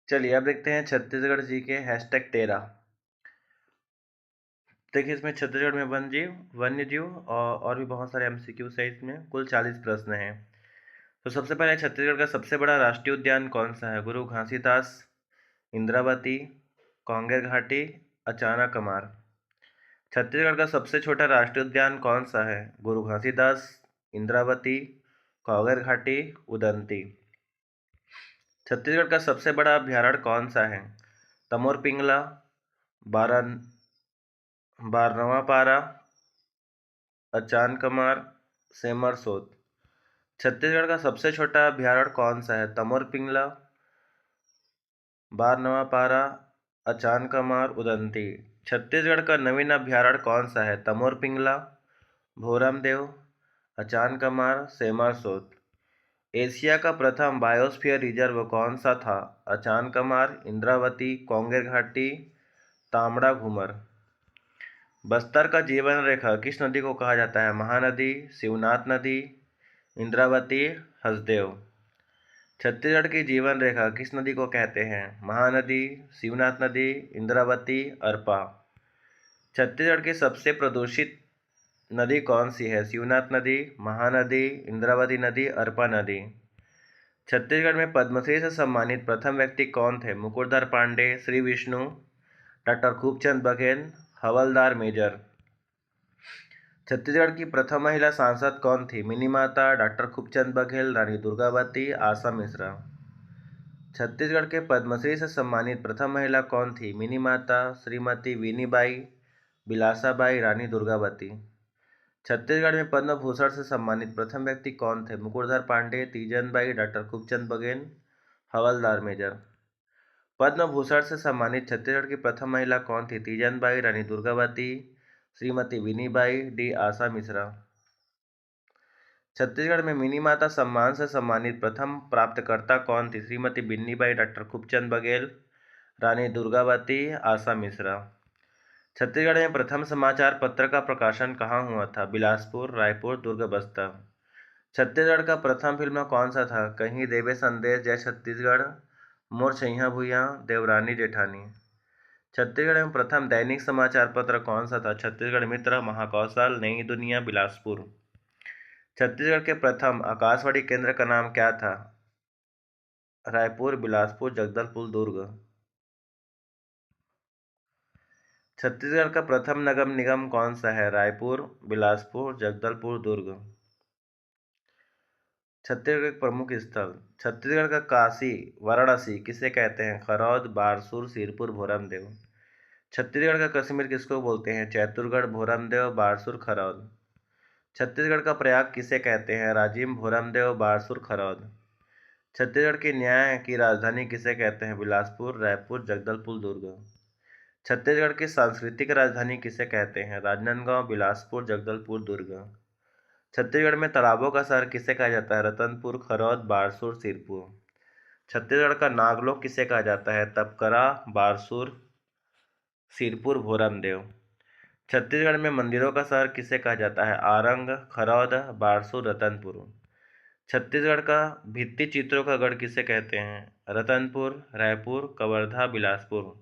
चलिए अब देखते हैं छत्तीसगढ़ जी के #13। देखिए इसमें छत्तीसगढ़ में वन्य जीव और भी बहुत सारे एमसीक्यू है। इसमें कुल 40 प्रश्न हैं। तो सबसे पहले छत्तीसगढ़ का सबसे बड़ा राष्ट्रीय उद्यान कौन सा है? गुरु घासीदास, इंद्रावती, कांगेर घाटी, अचाना कमार। छत्तीसगढ़ का सबसे छोटा राष्ट्रीय उद्यान कौन सा है? गुरु घासीदास, इंद्रावती, कांगेर घाटी, उदंती। छत्तीसगढ़ का सबसे बड़ा अभ्यारण्य कौन सा है? तमोर पिंगला, बारनवापारा, अचानकमार, सेमरसोत। छत्तीसगढ़ का सबसे छोटा अभ्यारण्य कौन सा है? तमोर पिंगला, बारनवापारा, अचानकमार, उदंती। छत्तीसगढ़ का नवीन अभ्यारण्य कौन सा है? तमोर पिंगला, भोरमदेव, अचानकमार, सेमरसोत। एशिया का प्रथम बायोस्फीयर रिजर्व कौन सा था? अचानकमार, इंद्रावती, कांगेर घाटी, तांबड़ा घूमर। बस्तर का जीवन रेखा किस नदी को कहा जाता है? महानदी, शिवनाथ नदी, इंद्रावती, हसदेव। छत्तीसगढ़ की जीवन रेखा किस नदी को कहते हैं? महानदी, शिवनाथ नदी, इंद्रावती, अरपा। छत्तीसगढ़ की सबसे प्रदूषित नदी कौन सी है? शिवनाथ नदी, महानदी, इंद्रावती नदी, अरपा नदी। छत्तीसगढ़ में पद्मश्री से सम्मानित प्रथम व्यक्ति कौन थे? मुकुटधर पांडे, श्री विष्णु, डॉक्टर खूबचंद बघेल, हवलदार मेजर। छत्तीसगढ़ की प्रथम महिला सांसद कौन थी? मिनीमाता, डॉक्टर खूबचंद बघेल, रानी दुर्गावती, आशा मिश्रा। छत्तीसगढ़ के पद्मश्री से सम्मानित प्रथम महिला कौन थी? मिनीमाता, श्रीमती विनीबाई, बिलासाबाई, रानी दुर्गावती। छत्तीसगढ़ में पद्म भूषण से सम्मानित प्रथम व्यक्ति कौन थे? मुकुटधर पांडे, तीजनबाई, डॉक्टर खूबचंद बघेल, हवलदार मेजर। पद्म भूषण से सम्मानित छत्तीसगढ़ की प्रथम महिला कौन थी? तीजनबाई, रानी दुर्गावती, श्रीमती विनीबाई, डी आशा मिश्रा। छत्तीसगढ़ में मिनीमाता सम्मान से सम्मानित प्रथम प्राप्तकर्ता कौन थी? श्रीमती बिन्नीबाई, डॉक्टर खूबचंद बघेल, रानी दुर्गावती, आशा मिश्रा। छत्तीसगढ़ में प्रथम समाचार पत्र का प्रकाशन कहाँ हुआ था? बिलासपुर, रायपुर, दुर्ग, बस्तर। छत्तीसगढ़ का प्रथम फिल्म कौन सा था? कहीं देवे संदेश, जय छत्तीसगढ़, मोर छैया भुइयां, देवरानी जेठानी। छत्तीसगढ़ में प्रथम दैनिक समाचार पत्र कौन सा था? छत्तीसगढ़ मित्र, महाकौशल, नई दुनिया, बिलासपुर। छत्तीसगढ़ के प्रथम आकाशवाणी केंद्र का नाम क्या था? रायपुर, बिलासपुर, जगदलपुर, दुर्ग। छत्तीसगढ़ का प्रथम नगर निगम कौन सा है? रायपुर, बिलासपुर, जगदलपुर, दुर्ग। छत्तीसगढ़ के प्रमुख स्थल। छत्तीसगढ़ का काशी, वाराणसी किसे कहते हैं? खरौद, बारसूर, सिरपुर, भोरमदेव। छत्तीसगढ़ का कश्मीर किसको बोलते हैं? चैतुरगढ़, भोरमदेव, बारसूर, खरौद। छत्तीसगढ़ का प्रयाग किसे कहते हैं? राजिम, भोरमदेव, बारसूर, खरौद। छत्तीसगढ़ की न्याय की राजधानी किसे कहते हैं? बिलासपुर, रायपुर, जगदलपुर, दुर्ग। छत्तीसगढ़ की सांस्कृतिक राजधानी किसे कहते हैं? राजनांदगांव, बिलासपुर, जगदलपुर, दुर्ग। छत्तीसगढ़ में तालाबों का शहर किसे कहा जाता है? रतनपुर, खरौद, बारसूर, सिरपुर। छत्तीसगढ़ का नागलोक किसे कहा जाता है? तपकरा, बारसूर, सिरपुर, भोरमदेव। छत्तीसगढ़ में मंदिरों का शहर किसे कहा जाता है? आरंग, खरौद, बारसूर, रतनपुर। छत्तीसगढ़ का भित्ति चित्रों का गढ़ किसे कहते हैं? रतनपुर, रायपुर, कवर्धा, बिलासपुर।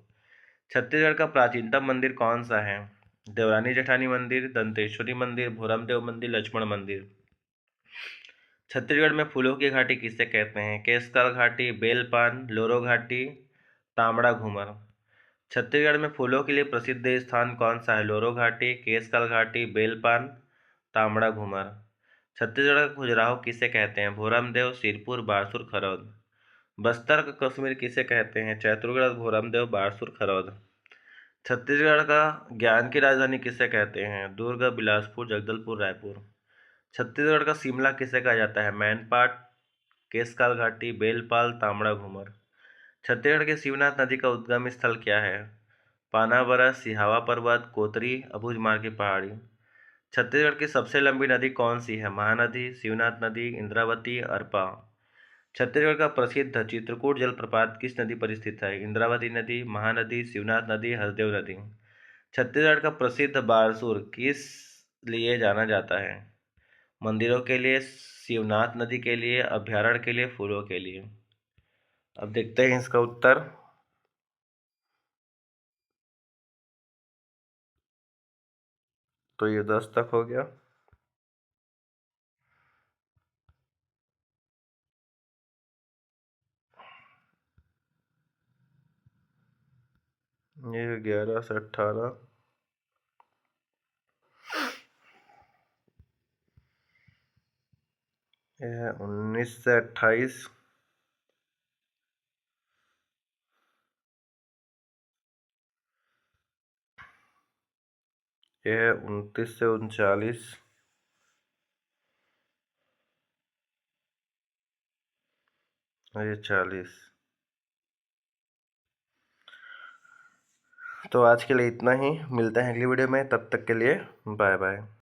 छत्तीसगढ़ का प्राचीनतम मंदिर कौन सा है? देवरानी जेठानी मंदिर, दंतेश्वरी मंदिर, भोरमदेव मंदिर, लक्ष्मण मंदिर। छत्तीसगढ़ में फूलों की घाटी किसे कहते हैं? केसकाल घाटी, बेलपान, लोरो घाटी, तांबड़ा घूमर। छत्तीसगढ़ में फूलों के लिए प्रसिद्ध स्थान कौन सा है? लोरो घाटी, केसकाल घाटी, बेलपान, तांबड़ा घूमर। छत्तीसगढ़ का खजुराहो किसे कहते हैं? भोरमदेव, सिरपुर, बारसूर, खरौद। बस्तर का कश्मीर किसे कहते हैं? चैतुरगढ़, भोरमदेव, बारसूर, खरौद। छत्तीसगढ़ का ज्ञान की राजधानी किसे कहते हैं? दुर्ग, बिलासपुर, जगदलपुर, रायपुर। छत्तीसगढ़ का शिमला किसे कहा जाता है? मैनपाट, केसकाल घाटी, बेलपाल, तांबड़ा घूमर। छत्तीसगढ़ के शिवनाथ नदी का उद्गम स्थल क्या है? पानाबरस, सिहावा पर्वत, कोतरी, अबूझमार की पहाड़ी। छत्तीसगढ़ की सबसे लंबी नदी कौन सी है? महानदी, शिवनाथ नदी, इंद्रावती, अरपा। छत्तीसगढ़ का प्रसिद्ध चित्रकूट जलप्रपात किस नदी पर स्थित है? इंद्रावती नदी, महानदी, शिवनाथ नदी, हसदेव नदी। छत्तीसगढ़ का प्रसिद्ध बारसूर किस लिए जाना जाता है? मंदिरों के लिए, शिवनाथ नदी के लिए, अभ्यारण्य के लिए, फूलों के लिए। अब देखते हैं इसका उत्तर। तो ये 10 तक हो गया। ये 11 से 18, ये है 19 से 28, ये है 29 से 39, और ये 40। तो आज के लिए इतना ही, मिलते हैं अगली वीडियो में, तब तक के लिए बाय बाय।